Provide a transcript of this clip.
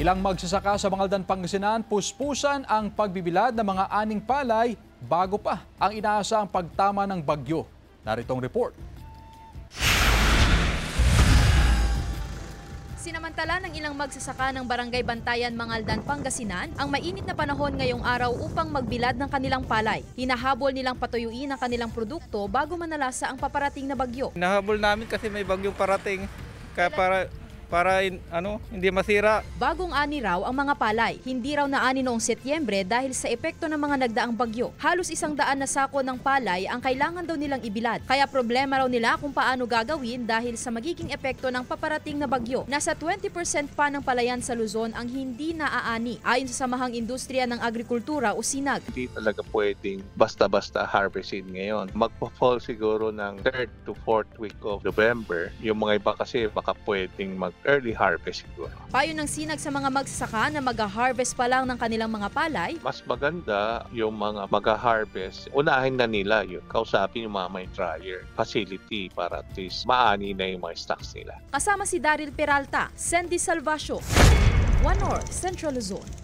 Ilang magsasaka sa Mangaldan, Pangasinan puspusan ang pagbibilad ng mga aning palay bago pa ang inaasahang pagtama ng bagyo. Narito ang report. Sinamantala ng ilang magsasaka ng Barangay Bantayan, Mangaldan, Pangasinan ang mainit na panahon ngayong araw upang magbilad ng kanilang palay. Hinahabol nilang patuyuin ang kanilang produkto bago manalasa ang paparating na bagyo. Hinahabol namin kasi may bagyong parating kaya para hindi masira. Bagong ani raw ang mga palay. Hindi raw naani noong Setyembre dahil sa epekto ng mga nagdaang bagyo. Halos 100 na sako ng palay ang kailangan daw nilang ibilad. Kaya problema raw nila kung paano gagawin dahil sa magiging epekto ng paparating na bagyo. Nasa 20% pa ng palayan sa Luzon ang hindi naaani. Ayon sa Samahang Industriya ng Agrikultura o SINAG. Hindi talaga pwedeng basta-basta harvestin ngayon. Magpa-fall siguro ng 3rd to 4th week of November. Yung mga iba kasi baka pwedeng early harvest siguro. Payo ng SINAG sa mga magsasaka na mag-harvest pa lang ng kanilang mga palay. Mas maganda yung mga mag-harvest. Unahin na nila yun. Kausapin yung mga may dryer facility para at least maani na yung mga stocks nila. Kasama si Daryl Peralta, Sandy Salvacio, One North, Central Luzon.